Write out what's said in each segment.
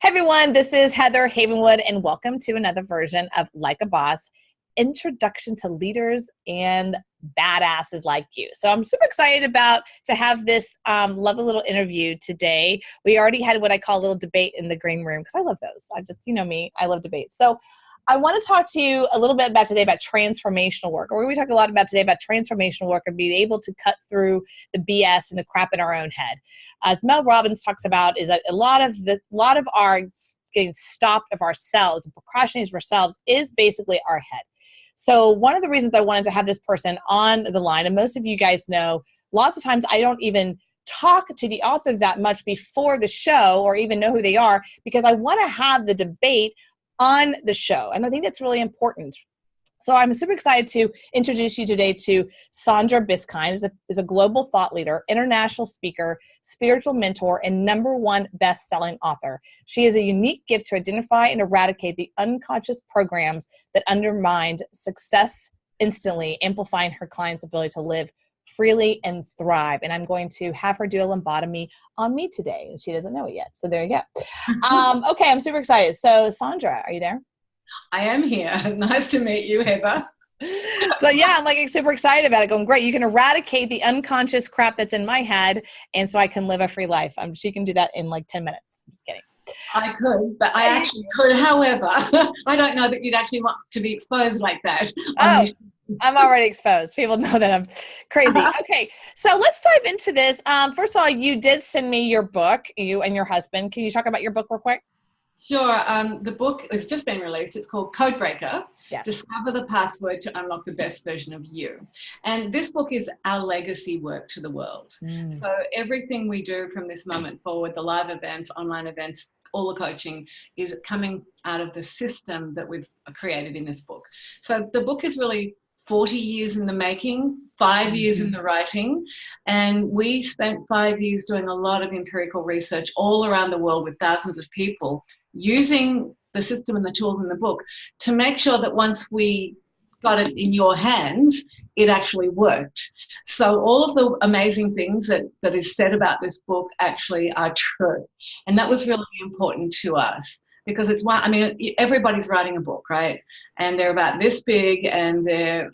Hey everyone, this is Heather Havenwood, and welcome to another version of Like a Boss, Introduction to Leaders and Badasses Like You. So I'm super excited to have this lovely little interview today. We already had what I call a little debate in the green room, because I love those. You know me, I love debates. So I want to talk to you a little bit about transformational work. Or we talk a lot about today about transformational work and being able to cut through the BS and the crap in our own head. As Mel Robbins talks about, is that a lot of our getting stopped of ourselves and procrastinating of ourselves is basically our head. So one of the reasons I wanted to have this person on the line, and most of you guys know, lots of times I don't even talk to the author that much before the show or even know who they are, because I want to have the debate on the show. And I think that's really important. So I'm super excited to introduce you today to Sandra Biskind, is a global thought leader, international speaker, spiritual mentor, and #1 best-selling author. She has a unique gift to identify and eradicate the unconscious programs that undermined success instantly, amplifying her clients' ability to live freely and thrive. And I'm going to have her do a lobotomy on me today, and she doesn't know it yet. So there you go. Okay, I'm super excited. So Sandra, are you there? I am here. Nice to meet you, Heather. So yeah, I'm super excited about it. Going, great. You can eradicate the unconscious crap that's in my head, and so I can live a free life. She can do that in like 10 minutes. I'm just kidding. I could, but I actually could. However, I don't know that you'd actually want to be exposed like that. I'm already exposed. People know that I'm crazy. Okay, so let's dive into this. First of all, you did send me your book, you and your husband. Can you talk about your book real quick? Sure. The book has just been released. It's called Codebreaker. Yes. Discover the password to unlock the best version of you. And this book is our legacy work to the world. So everything we do from this moment forward, the live events, online events, all the coaching, is coming out of the system that we've created in this book. So the book is really 40 years in the making, 5 years in the writing, and we spent 5 years doing a lot of empirical research all around the world with thousands of people, using the system and the tools in the book to make sure that once we got it in your hands, it actually worked. So all of the amazing things that is said about this book actually are true. And that was really important to us, because it's one, I mean, everybody's writing a book, right? And they're about this big and they're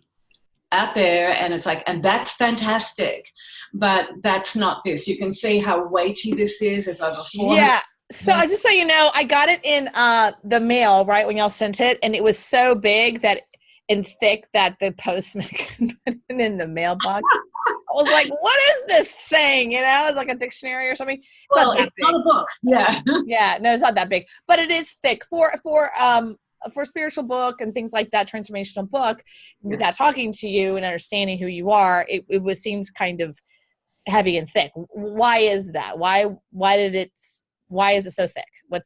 out there, and it's like, and that's fantastic, but that's not this. You can see how weighty this is. It's over 400. Yeah. So just so you know, I got it in the mail, right, when y'all sent it, and it was so big and thick that the postman couldn't put it in the mailbox. I was like, what is this thing? You know, it's like a dictionary or something. Well, it's not a book. Yeah. Yeah, no, it's not that big, but it is thick for spiritual book and things like that, transformational book. Without talking to you and understanding who you are, it seems kind of heavy and thick. Why is that? Why is it so thick? What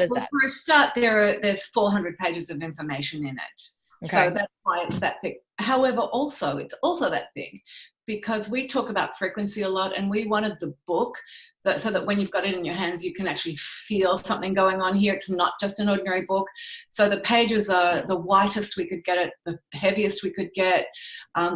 is that? For a start, there's 400 pages of information in it. Okay. So that's why it's that thick. However, it's also that thick because we talk about frequency a lot, and we wanted the book so that when you've got it in your hands, you can actually feel something going on here. It's not just an ordinary book. So the pages are the whitest we could get it, the heaviest we could get.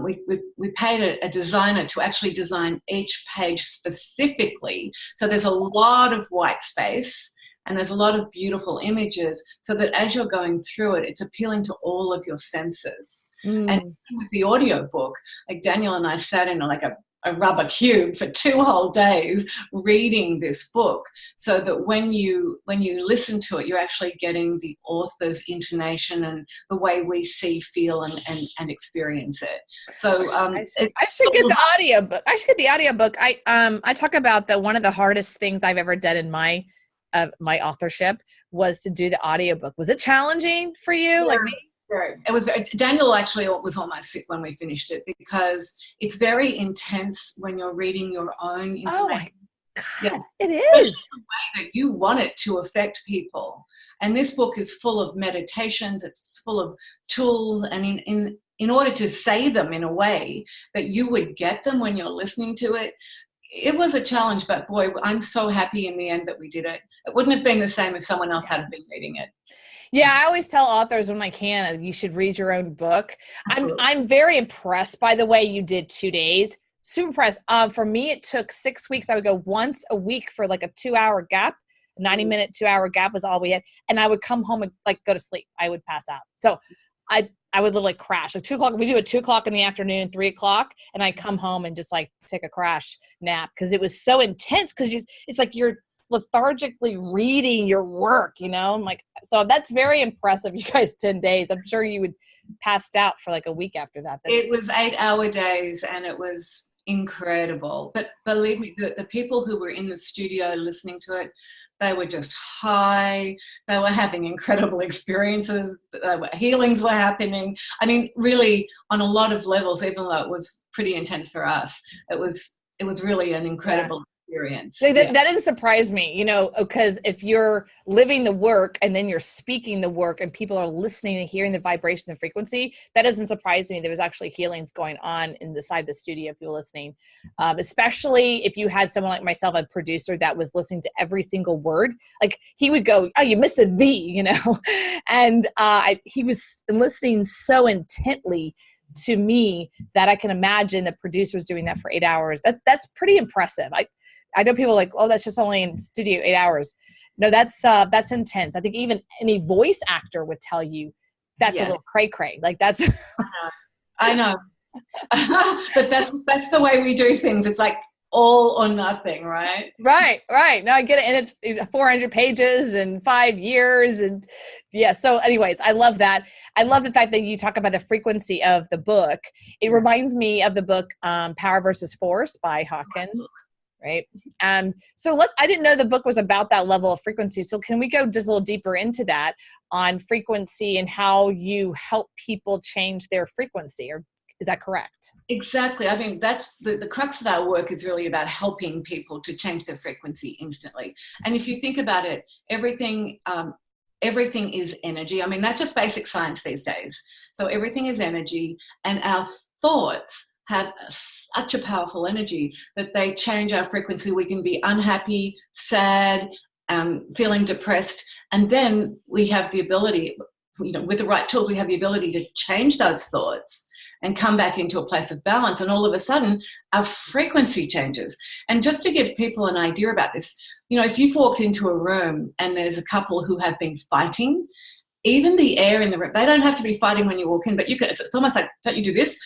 We paid a designer to actually design each page specifically. So there's a lot of white space, and there's a lot of beautiful images, so that as you're going through it, it's appealing to all of your senses. And with the audio book, like Daniel and I sat in like a rubber cube for 2 whole days reading this book, so that when you listen to it, you're actually getting the author's intonation and the way we see, feel, and experience it. So I should get the audiobook. I talk about one of the hardest things I've ever done in my authorship was to do the audiobook. Was it challenging for you? Yeah. Like me? It was. Daniel actually was almost sick when we finished it, because it's very intense when you're reading your own information. Oh my God, yeah. It is. Especially the way that you want it to affect people. And this book is full of meditations. It's full of tools, and in order to say them in a way that you would get them when you're listening to it, it was a challenge. But boy, I'm so happy in the end that we did it. It wouldn't have been the same if someone else had been reading it. Yeah, I always tell authors when I can, you should read your own book. I'm very impressed by the way you did 2 days. Super impressed. For me, it took 6 weeks. I would go once a week for like a 2-hour gap 90-minute, 2-hour gap was all we had. And I would come home and like go to sleep. I would pass out. So I would literally crash. Like 2 o'clock, we do it 2 o'clock in the afternoon, 3 o'clock. And I come home and just like take a crash nap because it was so intense. Because it's like you're lethargically reading your work, you know? I'm like, so that's very impressive. You guys, 10 days. I'm sure you would passed out for like a week after that. It was 8-hour days and it was incredible. But believe me, the people who were in the studio listening to it, they were just high. They were having incredible experiences. Healings were happening. I mean, really, on a lot of levels, even though it was pretty intense for us, it was really an incredible experience. That didn't surprise me, you know, because if you're living the work and then you're speaking the work and people are listening and hearing the vibration and frequency, that doesn't surprise me. There was actually healings going on inside the studio, people listening, especially if you had someone like myself, a producer that was listening to every single word. Like he would go, oh, you missed a "the," you know, and he was listening so intently to me that I can imagine the producers doing that for 8 hours. That's pretty impressive. I know people are like, oh, that's just only in studio 8 hours. No, that's intense. I think even any voice actor would tell you that's a little cray-cray. Like that's. I know. But that's the way we do things. It's like all or nothing, right? Right. No, I get it. And it's 400 pages and 5 years. And yeah. So anyways, I love that. I love the fact that you talk about the frequency of the book. It reminds me of the book, Power versus Force by Hawkins. Right. So I didn't know the book was about that level of frequency. So can we go just a little deeper into that on frequency and how you help people change their frequency, or is that correct? Exactly. I mean, that's the crux of our work is really about helping people to change their frequency instantly. And if you think about it, everything is energy. I mean, that's just basic science these days. So everything is energy, and our thoughts have such a powerful energy that they change our frequency. We can be unhappy, sad, feeling depressed, and then we have the ability, you know, with the right tools, we have the ability to change those thoughts and come back into a place of balance. And all of a sudden, our frequency changes. And just to give people an idea about this, you know, if you've walked into a room and there's a couple who have been fighting, even the air in the room, they don't have to be fighting when you walk in, but you can, it's almost like, don't you do this?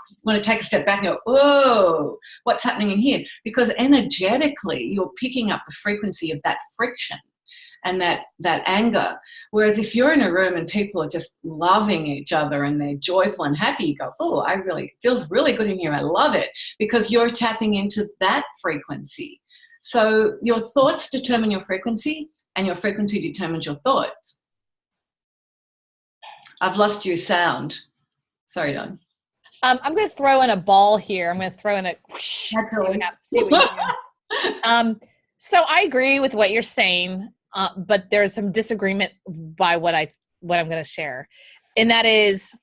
You want to take a step back and go, whoa, what's happening in here? Because energetically, you're picking up the frequency of that friction and that anger. Whereas if you're in a room and people are just loving each other and they're joyful and happy, you go, oh, it feels really good in here. I love it, because you're tapping into that frequency. So your thoughts determine your frequency, and your frequency determines your thoughts. I've lost your sound. Sorry, Don. I'm going to throw in a ball here. I'm going to throw in a whoosh, so I agree with what you're saying, but there's some disagreement by what I'm going to share. And that is,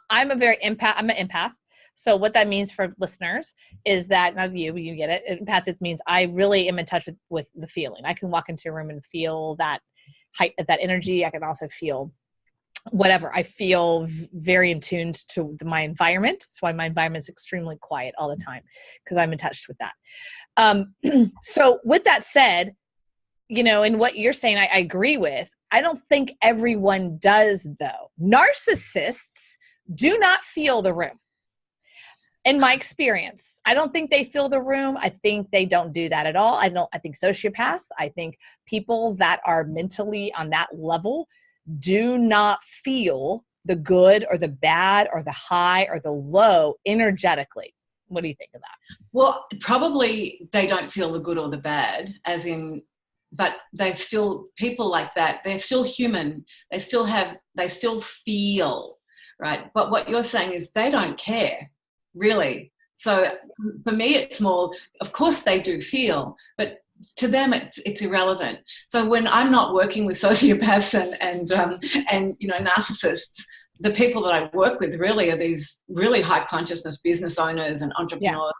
I'm an empath. So what that means for listeners is that, not you get it. Empath means I really am in touch with the feeling. I can walk into a room and feel that height, that energy. I can also feel whatever. I feel very in tune to my environment. That's why my environment is extremely quiet all the time, because I'm in touch with that. So with that said, you know, and what you're saying, I agree with. I don't think everyone does, though. Narcissists do not feel the room. In my experience, I don't think they feel the room. I think they don't do that at all. I think sociopaths, I think people that are mentally on that level do not feel the good or the bad or the high or the low energetically. What do you think of that? Well, probably they don't feel the good or the bad, as in, but they still, people like that, they're still human. They still feel, right? But what you're saying is they don't care, really. So for me, it's more, of course they do feel, but to them it's irrelevant. So when I'm not working with sociopaths and you know, narcissists, the people that I work with really are these really high consciousness business owners and entrepreneurs,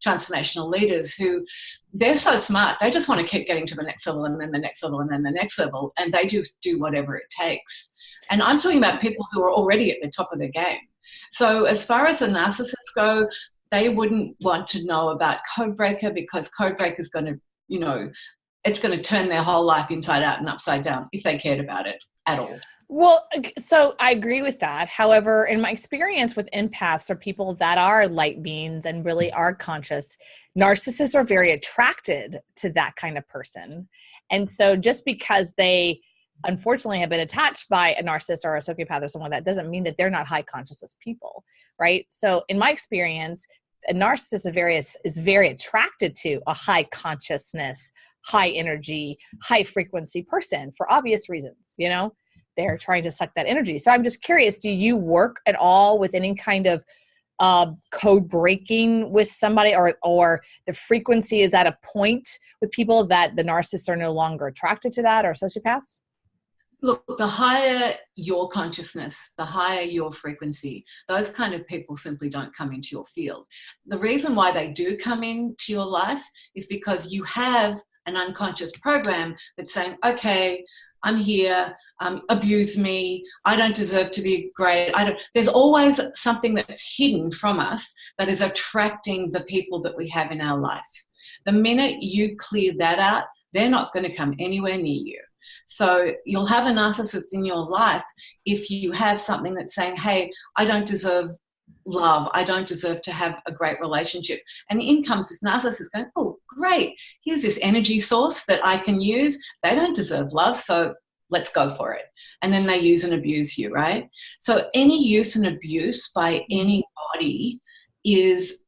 transformational leaders who, they're so smart. They just want to keep getting to the next level and then the next level and then the next level, and they do whatever it takes. And I'm talking about people who are already at the top of their game. So as far as the narcissists go, they wouldn't want to know about Codebreaker, because Codebreaker is going to, you know, it's going to turn their whole life inside out and upside down if they cared about it at all. Well, so I agree with that. However, in my experience with empaths or people that are light beings and really are conscious, narcissists are very attracted to that kind of person. And so just because they unfortunately have been attached by a narcissist or a sociopath or someone, that doesn't mean that they're not high consciousness people, right? So in my experience, a narcissist is very attracted to a high consciousness, high energy, high frequency person for obvious reasons, you know? They're trying to suck that energy. So I'm just curious, do you work at all with any kind of code breaking with somebody, or the frequency is at a point with people that the narcissists are no longer attracted to that, or sociopaths? Look, the higher your consciousness, the higher your frequency, those kind of people simply don't come into your field. The reason why they do come into your life is because you have an unconscious program that's saying, okay, I'm here, abuse me, I don't deserve to be great. There's always something that's hidden from us that is attracting the people that we have in our life. The minute you clear that out, they're not going to come anywhere near you. So you'll have a narcissist in your life if you have something that's saying, hey, I don't deserve love, I don't deserve to have a great relationship. And in comes this narcissist going, oh, great, here's this energy source that I can use. They don't deserve love, so let's go for it. And then they use and abuse you, right? So any use and abuse by anybody is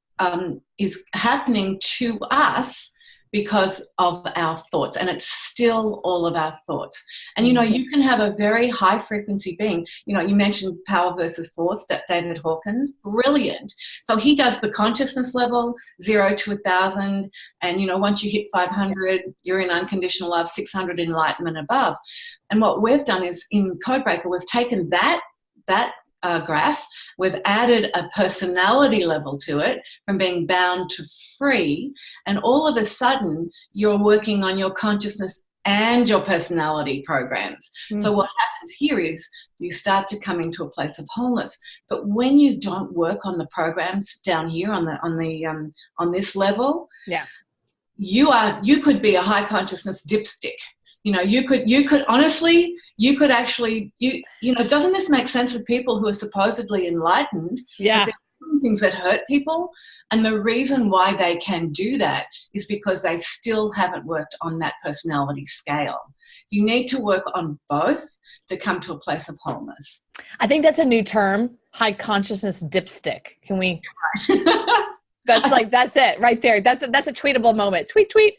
happening to us because of our thoughts, and it's still all of our thoughts. And, you know, you can have a very high frequency being, you know, you mentioned Power versus Force, David Hawkins, brilliant. So he does the consciousness level, 0 to 1,000. And, you know, once you hit 500, you're in unconditional love, 600 enlightenment above. And what we've done is in Codebreaker, we've taken that graph, we've added a personality level to it from being bound to free, and all of a sudden you're working on your consciousness and your personality programs. So what happens here is you start to come into a place of wholeness. But when you don't work on the programs down here on this level, you could be a high consciousness dipstick. You know, you could honestly, you could actually, you know, doesn't this make sense of people who are supposedly enlightened? Yeah. They're doing things that hurt people. And the reason why they can do that is because they still haven't worked on that personality scale. You need to work on both to come to a place of wholeness. I think that's a new term, high consciousness dipstick. Can we? That's it right there. That's a tweetable moment. Tweet.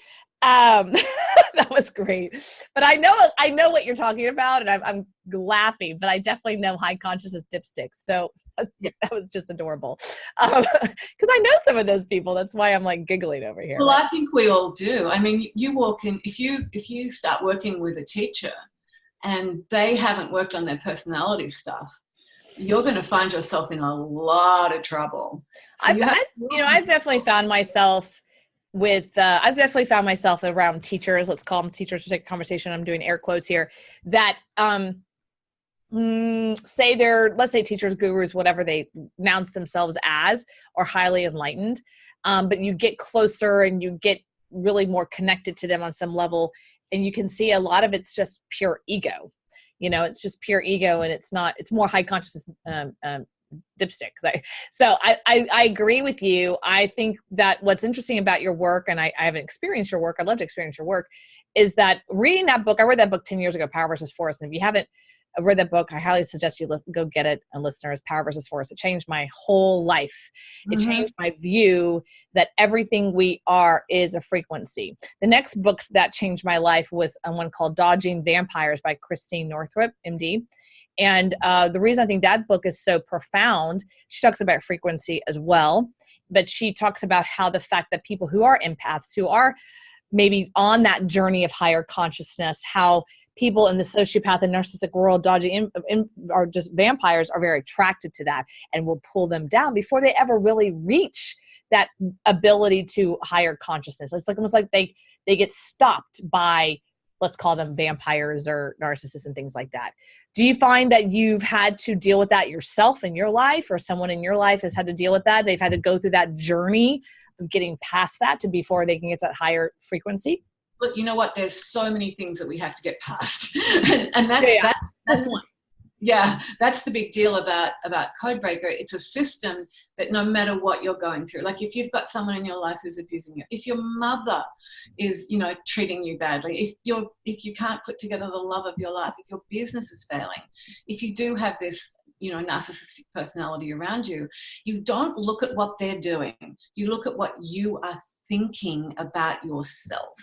That was great. But I know what you're talking about, and I'm laughing, but I definitely know high consciousness dipsticks. So that was just adorable. Because I know some of those people. That's why I'm like giggling over here. Well, I think we all do. I mean, you walk in, if you start working with a teacher and they haven't worked on their personality stuff, you're going to find yourself in a lot of trouble. So I've definitely found myself around teachers, let's call them teachers for sake of conversation, I'm doing air quotes here, that say they're, let's say teachers, gurus, whatever they announce themselves as, are highly enlightened, but you get closer and you get really more connected to them on some level, and you can see a lot of it's just pure ego. You know, it's just pure ego, and it's more high consciousness dipstick. So I agree with you. I think that what's interesting about your work, and I haven't experienced your work, I'd love to experience your work, is that reading that book, I read that book 10 years ago, Power versus Force. And if you haven't read that book, I highly suggest you go get it. And listeners, Power versus Force, it changed my whole life. It changed my view that everything we are is a frequency. The next book that changed my life was one called Dodging Vampires by Christine Northrup, MD. And the reason I think that book is so profound, she talks about frequency as well, but she talks about how the fact that people who are empaths, who are maybe on that journey of higher consciousness, how people in the sociopath and narcissistic world dodging are just vampires, are very attracted to that and will pull them down before they ever really reach that ability to higher consciousness. It's like almost like they get stopped by, let's call them vampires or narcissists and things like that. Do you find that you've had to deal with that yourself in your life, or someone in your life has had to deal with that? They've had to go through that journey of getting past that before they can get to that higher frequency? look, you know what? There's so many things that we have to get past. and that's one. Yeah, that's the big deal about Codebreaker. It's a system that no matter what you're going through, like if you've got someone in your life who's abusing you, if your mother is, treating you badly, if you can't put together the love of your life, if your business is failing, if you do have this, narcissistic personality around you, you don't look at what they're doing. You look at what you are thinking about yourself.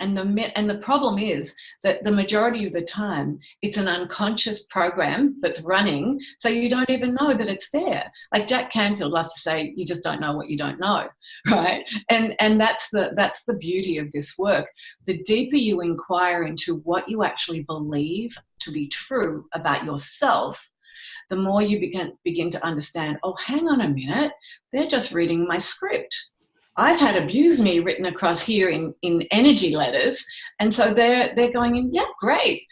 And the problem is that the majority of the time, it's an unconscious program that's running, so you don't even know that it's there. Like Jack Canfield loves to say, you just don't know what you don't know, right? And that's the beauty of this work. The deeper you inquire into what you actually believe to be true about yourself, the more you begin to understand, oh, hang on a minute, they're just reading my script. I've had abuse me written across here in energy letters. And so they're going in, yeah, great.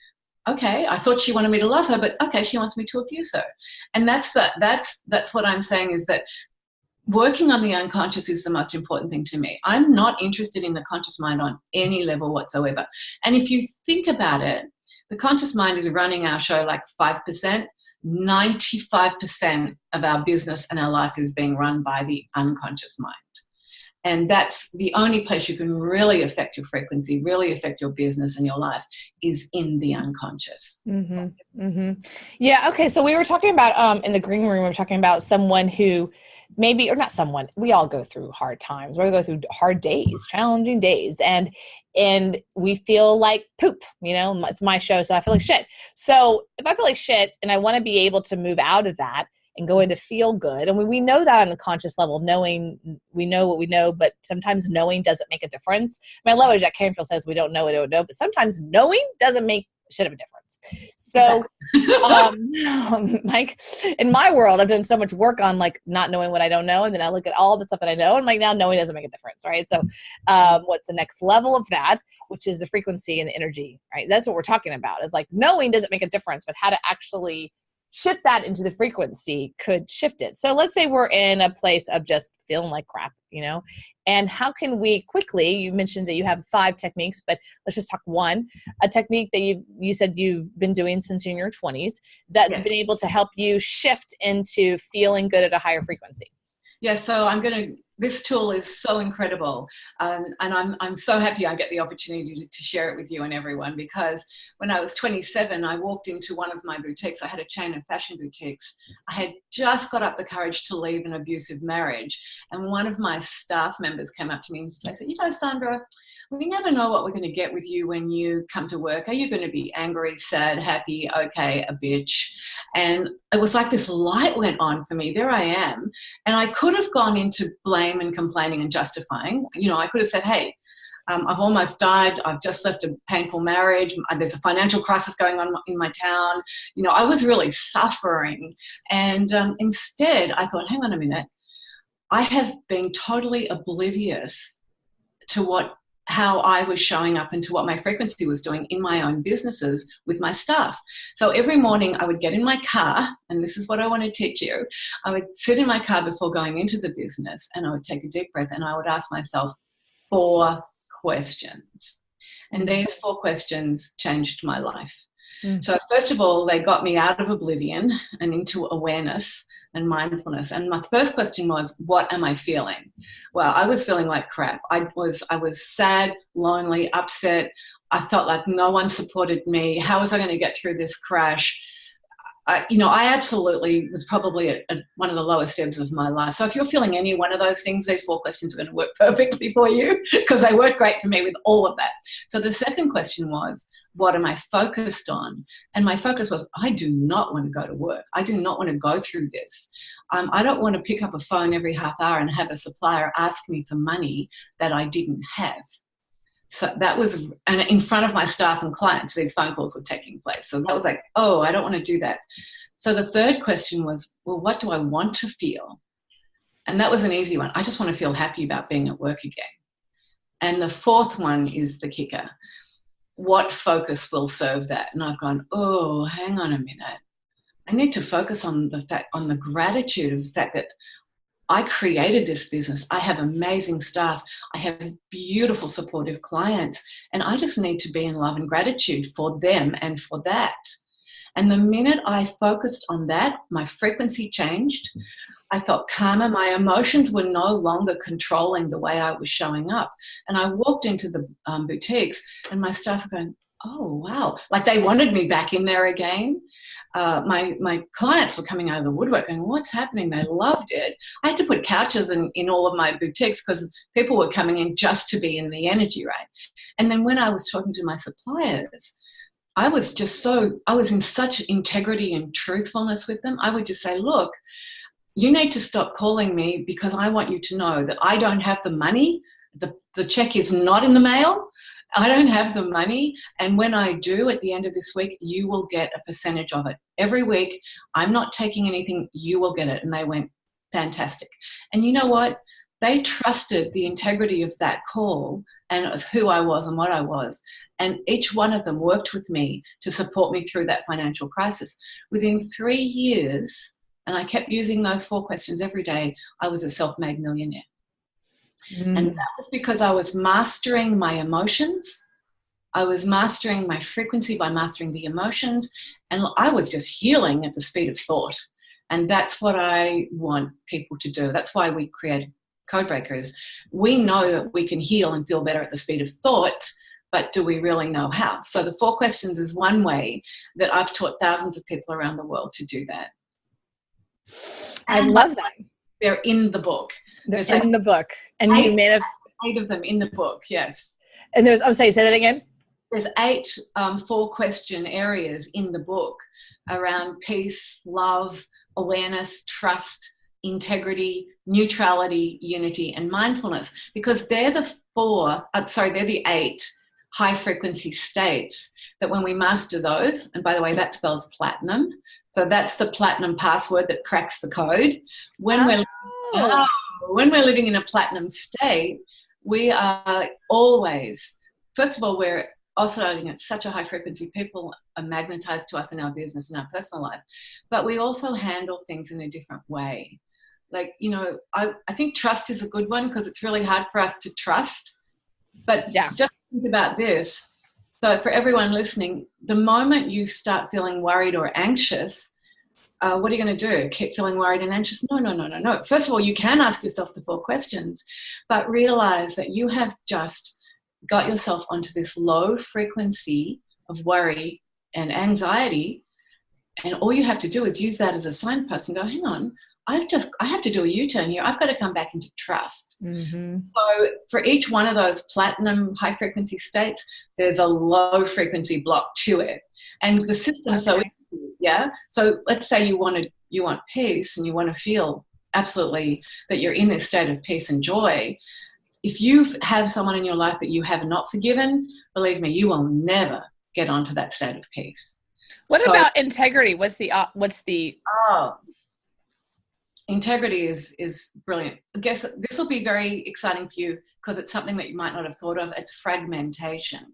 Okay, I thought she wanted me to love her, but okay, she wants me to abuse her. And that's what I'm saying, is that working on the unconscious is the most important thing to me. I'm not interested in the conscious mind on any level whatsoever. And if you think about it, the conscious mind is running our show like 5%. 95% of our business and our life is being run by the unconscious mind. And that's the only place you can really affect your frequency, really affect your business and your life, is in the unconscious. Mm-hmm. Mm-hmm. Yeah. Okay. So we were talking about, in the green room, we were talking about someone who maybe, or not someone, we all go through hard times. We go through hard days, challenging days. And we feel like poop, it's my show. So I feel like shit. So if I feel like shit and I want to be able to move out of that and go into feel good. And we know that on the conscious level, we know what we know, but sometimes knowing doesn't make a difference. I love what Jack Canfield says, we don't know, but sometimes knowing doesn't make shit of a difference. So, like in my world, I've done so much work on like not knowing what I don't know. And then I look at all the stuff that I know and like now knowing doesn't make a difference. Right. So, what's the next level of that, which is the frequency and the energy, right? That's what we're talking about, is like knowing doesn't make a difference, but how to actually shift that into the frequency could shift it. So let's say we're in a place of just feeling like crap, and how can we quickly, you mentioned that you have 5 techniques, but let's just talk one, a technique that you said you've been doing since you're in your 20s that's been able to help you shift into feeling good at a higher frequency. Yeah, so this tool is so incredible, and I'm so happy I get the opportunity to share it with you and everyone, because when I was 27, I walked into one of my boutiques. I had a chain of fashion boutiques. I had just got up the courage to leave an abusive marriage, and one of my staff members came up to me and they said, Sandra, we never know what we're going to get with you when you come to work. Are you going to be angry, sad, happy, okay, a bitch? And it was like this light went on for me. There I am. And I could have gone into blame and complaining and justifying. I could have said, hey, I've almost died. I've just left a painful marriage. There's a financial crisis going on in my town. I was really suffering. And instead, I thought, hang on a minute. I have been totally oblivious to how I was showing up and to what my frequency was doing in my own businesses with my staff. So every morning I would get in my car, and this is what I want to teach you. I would sit in my car before going into the business, and I would take a deep breath, and I would ask myself 4 questions. And these 4 questions changed my life. So first of all, they got me out of oblivion and into awareness and mindfulness. And my first question was, what am I feeling? Well, I was feeling like crap. I was sad, lonely, upset. I felt like no one supported me. How was I going to get through this crash? I absolutely was probably at one of the lowest ebbs of my life. So if you're feeling any one of those things, these 4 questions are going to work perfectly for you, because they worked great for me with all of that. So the second question was, what am I focused on? And my focus was, I do not want to go to work. I do not want to go through this. I don't want to pick up a phone every half hour and have a supplier ask me for money that I didn't have. So that was, and in front of my staff and clients, these phone calls were taking place. So that was like, oh, I don't want to do that. So the third question was, well, what do I want to feel? And that was an easy one. I just want to feel happy about being at work again. And the fourth one is the kicker. What focus will serve that? And I've gone, oh, hang on a minute. I need to focus on the gratitude of the fact that I created this business. I have amazing staff. I have beautiful, supportive clients. And I just need to be in love and gratitude for them and for that. And the minute I focused on that, my frequency changed. I felt calmer. My emotions were no longer controlling the way I was showing up. And I walked into the boutiques and my staff were going, oh, wow. Like they wanted me back in there again. My clients were coming out of the woodwork going, what's happening? They loved it. I had to put couches in all of my boutiques because people were coming in just to be in the energy, right? And then when I was talking to my suppliers, I was in such integrity and truthfulness with them. I would just say, look, you need to stop calling me because I want you to know that I don't have the money. The check is not in the mail. I don't have the money. And when I do at the end of this week, you will get a percentage of it. Every week, I'm not taking anything. You will get it. And they went, fantastic. And you know what? They trusted the integrity of that call and of who I was and what I was. And each one of them worked with me to support me through that financial crisis. Within 3 years, and I kept using those 4 questions every day, I was a self-made millionaire. And that was because I was mastering my emotions. I was mastering my frequency by mastering the emotions. And I was just healing at the speed of thought. And that's what I want people to do. That's why we created Codebreakers. We know that we can heal and feel better at the speed of thought, but do we really know how? So the 4 questions is one way that I've taught thousands of people around the world to do that. I love that. They're in the book. They're in the book. And you made 8 of them in the book, yes. And I'm sorry, say that again. There's 8 4-question areas in the book around peace, love, awareness, trust, integrity, neutrality, unity, and mindfulness, because they're the 8 high frequency states that when we master those, and by the way, that spells platinum. So that's the platinum password that cracks the code. When we're living in a platinum state, we are always, first of all, we're oscillating at such a high frequency. People are magnetized to us in our business and our personal life, but we also handle things in a different way. Like, I think trust is a good one because it's really hard for us to trust. But just think about this. So for everyone listening, the moment you start feeling worried or anxious, what are you going to do? Keep feeling worried and anxious? No. First of all, you can ask yourself the 4 questions, but realize that you have just got yourself onto this low frequency of worry and anxiety. And all you have to do is use that as a signpost and go, hang on, I have to do a U-turn here. I've got to come back into trust. Mm-hmm. So for each one of those platinum high frequency states, there's a low frequency block to it. And the system, so let's say you want peace and you want to feel absolutely that you're in this state of peace and joy. If you have someone in your life that you have not forgiven, believe me, you will never get onto that state of peace. What about integrity? What's the integrity is brilliant. I guess this will be very exciting for you because it's something that you might not have thought of. It's fragmentation.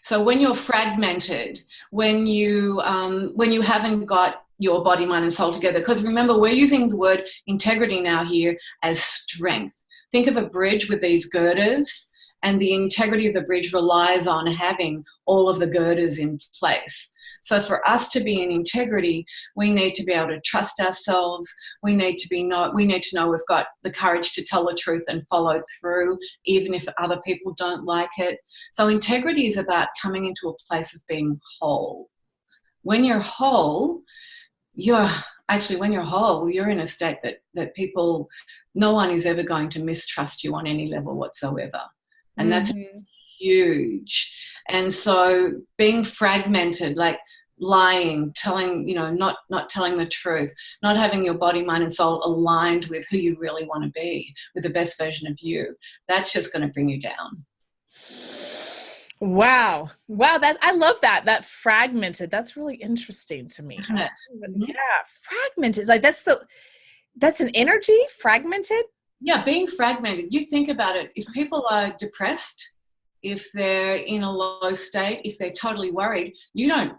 So when you're fragmented, when you haven't got your body, mind, and soul together, because remember, we're using the word integrity now here as strength. Think of a bridge with these girders, and the integrity of the bridge relies on having all of the girders in place. So for us to be in integrity, we need to be able to trust ourselves. We need to know we've got the courage to tell the truth and follow through, even if other people don't like it. So integrity is about coming into a place of being whole. When you're whole, you're in a state that people, no one is ever going to mistrust you on any level whatsoever. And that's huge. And so being fragmented, like lying, telling, not telling the truth, not having your body, mind, and soul aligned with who you really want to be, with the best version of you, that's just going to bring you down. Wow. I love that fragmented. That's really interesting to me. Isn't it? Yeah. Fragmented. Like that's an energy, fragmented. Yeah. Being fragmented. You think about it. If people are depressed, if they're in a low state, if they're totally worried, you don't,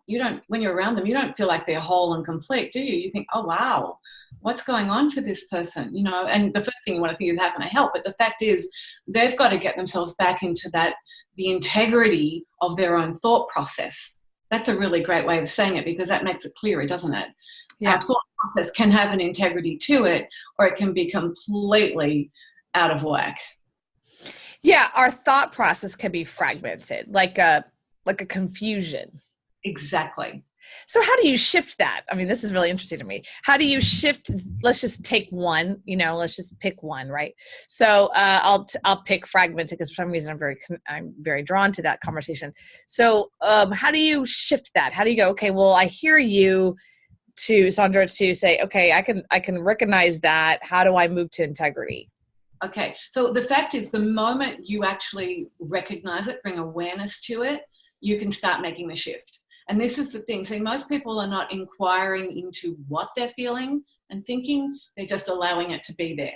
when you're around them, you don't feel like they're whole and complete, do you? You think, oh, wow, what's going on for this person? You know, and the first thing you want to think is, how can I help? But the fact is, they've got to get themselves back into the integrity of their own thought process. That's a really great way of saying it, because that makes it clearer, doesn't it? Yeah. Our thought process can have an integrity to it, or it can be completely out of whack. Yeah, our thought process can be fragmented, like a confusion. Exactly. So how do you shift that? I mean, this is really interesting to me. How do you shift? Let's just take one, let's just pick one, right? So I'll pick fragmented, because for some reason I'm very drawn to that conversation. So how do you shift that? How do you go, okay, well, I hear you, to Sandra, to say, okay, I can recognize that. How do I move to integrity? Okay, so the fact is, the moment you actually recognize it, bring awareness to it, you can start making the shift. And this is the thing. See, most people are not inquiring into what they're feeling and thinking. They're just allowing it to be there.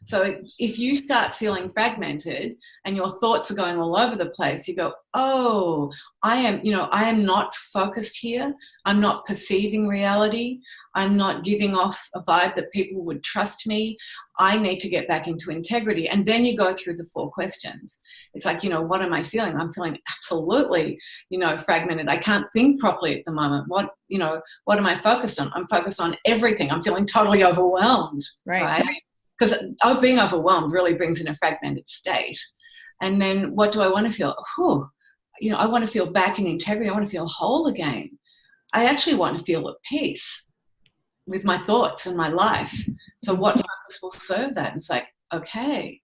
So if you start feeling fragmented and your thoughts are going all over the place, you go, oh, I am not focused here. I'm not perceiving reality. I'm not giving off a vibe that people would trust me. I need to get back into integrity. And then you go through the 4 questions. It's like, what am I feeling? I'm feeling absolutely, fragmented. I can't think properly at the moment. What am I focused on? I'm focused on everything. I'm feeling totally overwhelmed. Right? Because being overwhelmed really brings in a fragmented state. And then what do I want to feel? I want to feel back in integrity. I want to feel whole again. I actually want to feel at peace with my thoughts and my life. So what focus will serve that? And it's like, okay,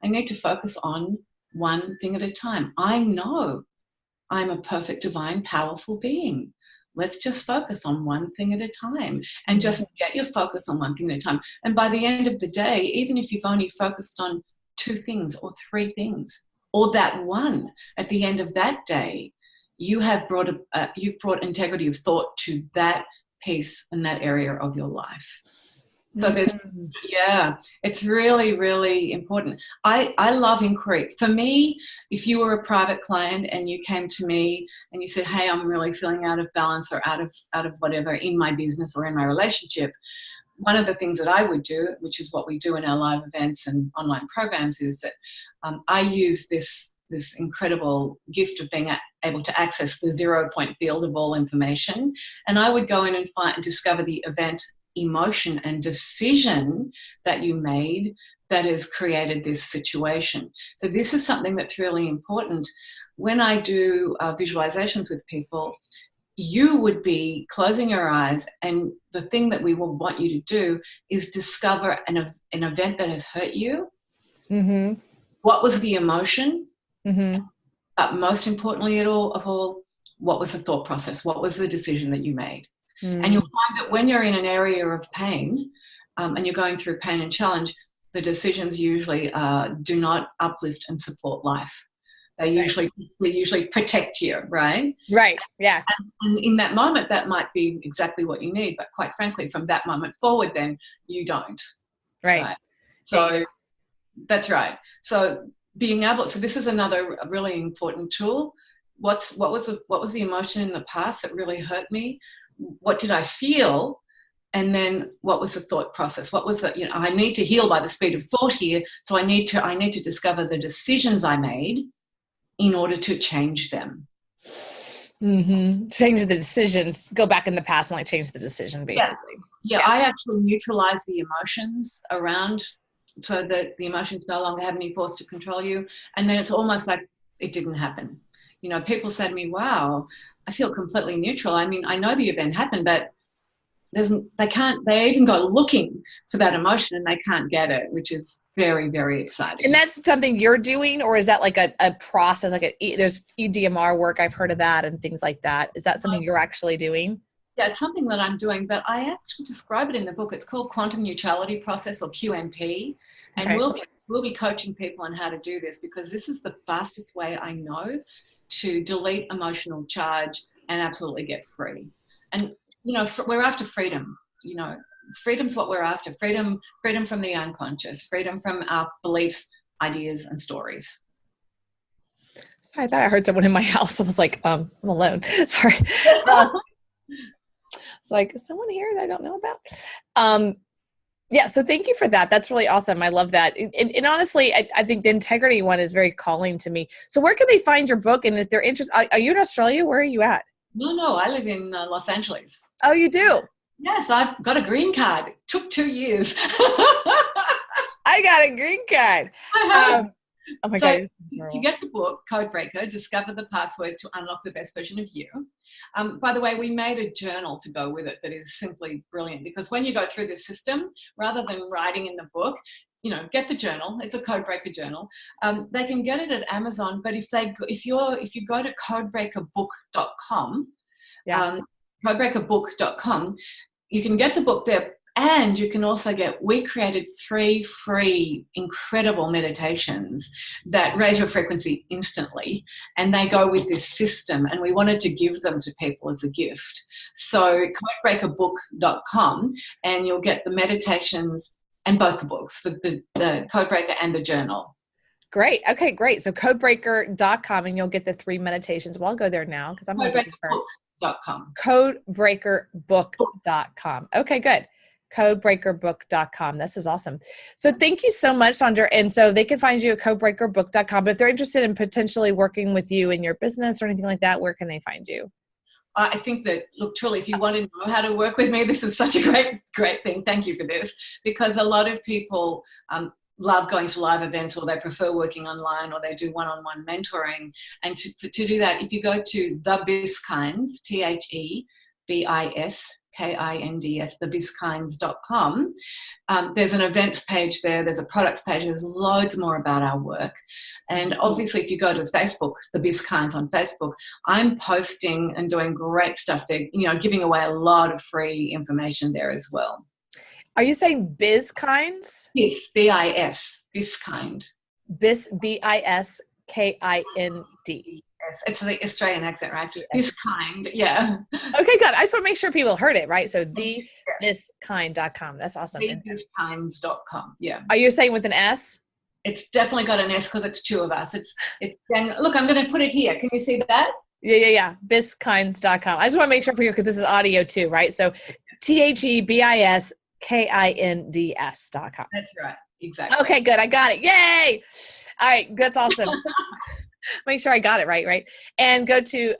I need to focus on one thing at a time. I know I'm a perfect, divine, powerful being. Let's just focus on one thing at a time, and just get your focus on one thing at a time. And by the end of the day, even if you've only focused on 2 things or 3 things, or that one, at the end of that day, you have you've brought integrity of thought to that piece and that area of your life. So it's really, really important. I love inquiry. For me, if you were a private client and you came to me and you said, hey, I'm really feeling out of balance or out of whatever in my business or in my relationship, one of the things that I would do, which is what we do in our live events and online programs, is that I use this incredible gift of being able to access the 0-point field of all information. And I would go in and discover the event, emotion and decision that you made that has created this situation. So this is something that's really important. When I do visualizations with people, you would be closing your eyes, and the thing that we will want you to do is discover an event that has hurt you. Mm-hmm. What was the emotion? Mm-hmm. But most importantly of all, what was the thought process? What was the decision that you made? Mm. And you'll find that when you're in an area of pain and you're going through pain and challenge, the decisions usually do not uplift and support life. They usually protect you, right? Right, yeah. And in that moment, that might be exactly what you need. But quite frankly, from that moment forward, then you don't. Right. So that's right. So being able, so this is another really important tool. What was the emotion in the past that really hurt me? What did I feel? And then what was the thought process? What was the, I need to heal by the speed of thought here. So I need to discover the decisions I made in order to change them. Mm-hmm. Change the decisions, go back in the past and change the decision, basically. Yeah. I actually neutralize the emotions around, so that the emotions no longer have any force to control you. And then it's almost like it didn't happen. People say to me, wow, I feel completely neutral. I mean, I know the event happened, but they even go looking for that emotion and they can't get it, which is very, very exciting. And that's something you're doing, or is that like a process, there's EDMR work, I've heard of that and things like that. Is that something you're actually doing? Yeah, it's something that I'm doing, but I actually describe it in the book. It's called Quantum Neutrality Process, or QNP. And we'll be coaching people on how to do this, because this is the fastest way I know to delete emotional charge and absolutely get free. And, we're after freedom. Freedom's what we're after. Freedom from the unconscious, freedom from our beliefs, ideas, and stories. Sorry, I thought I heard someone in my house. I was like, I'm alone. Sorry. It's like, is someone here that I don't know about? Yeah, so thank you for that. That's really awesome. I love that. And honestly, I think the integrity one is very calling to me. So where can they find your book? And if they're interested, are you in Australia? Where are you at? No, I live in Los Angeles. Oh, you do? Yes, I've got a green card. It took 2 years. I got a green card. Oh my So God. to get the book, Codebreaker, Discover the Password to Unlock the Best Version of You. By the way, we made a journal to go with it that is simply brilliant, because when you go through this system, rather than writing in the book, get the journal. It's a Codebreaker journal. They can get it at Amazon, but if you go to codebreakerbook.com, codebreakerbook.com, you can get the book there. And you can also we created 3 free incredible meditations that raise your frequency instantly. And they go with this system. And we wanted to give them to people as a gift. So codebreakerbook.com, and you'll get the meditations and both the books, the Codebreaker and the journal. Great. Okay, great. So codebreaker.com, and you'll get the 3 meditations. Well, I'll go there now because I'm looking for codebreakerbook.com. Okay, good. Codebreakerbook.com. This is awesome. So thank you so much, Sandra. And so they can find you at codebreakerbook.com. But if they're interested in potentially working with you in your business or anything like that, where can they find you? I think that, look, truly, if you want to know how to work with me, this is such a great thing. Thank you for this, because a lot of people love going to live events, or they prefer working online, or they do one-on-one mentoring. And to do that, if you go to The Biskinds, THEBISKINDS, thebiskinds.com. There's an events page there. There's a products page. There's loads more about our work. And obviously, if you go to Facebook, The Biskinds on Facebook, I'm posting and doing great stuff there, giving away a lot of free information there as well. Are you saying Bizkinds? Yes, B-I-S, Biskind. B-I-S-K-I-N-D. Yes, it's the Australian accent, right? Biskind, yeah. Okay, good. I just want to make sure people heard it, right? So thebizkind.com. That's awesome. Thebizkinds.com, yeah. Are you saying with an S? It's definitely got an S because it's 2 of us. And look, I'm going to put it here. Can you see that? Yeah. Bizkinds.com. I just want to make sure for you, because this is audio too, right? So THEBISKINDS.com. That's right. Exactly. Okay, good. I got it. Yay. All right. That's awesome. So, make sure I got it right. And go to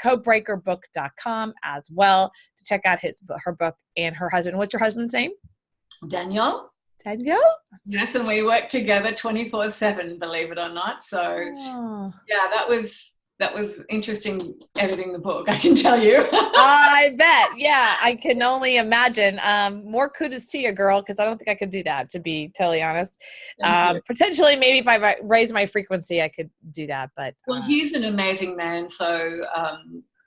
codebreakerbook.com as well to check out her book and her husband. What's your husband's name? Daniel. Yes, and we work together 24/7, believe it or not. So yeah, that was interesting editing the book, I can tell you. I bet. Yeah, I can only imagine. More kudos to you, girl, because I don't think I could do that, to be totally honest. Potentially, maybe if I raise my frequency, I could do that. But well, he's an amazing man. So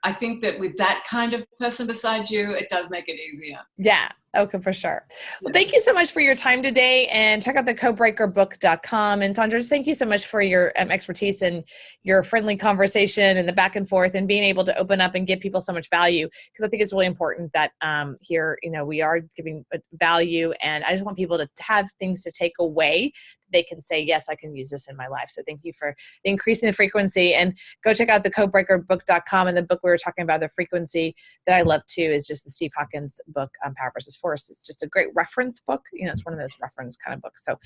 I think that with that kind of person beside you, it does make it easier. Yeah. Okay, for sure. Well, thank you so much for your time today, and check out the codebreakerbook.com. And Sandra, thank you so much for your expertise and your friendly conversation and the back and forth and being able to open up and give people so much value, because I think it's really important that here, we are giving value, and I just want people to have things to take away. They can say, yes, I can use this in my life. So thank you for increasing the frequency, and go check out the codebreakerbook.com. And the book we were talking about, the frequency, that I love too, is just the Steve Hawkins book, Power versus Force. It's just a great reference book. It's one of those reference kind of books. So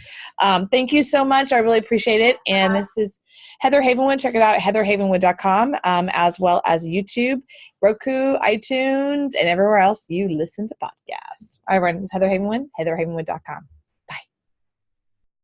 thank you so much. I really appreciate it. And this is Heather Havenwood. Check it out at heatherhavenwood.com, as well as YouTube, Roku, iTunes, and everywhere else you listen to podcasts. All right, this is Heather Havenwood, heatherhavenwood.com.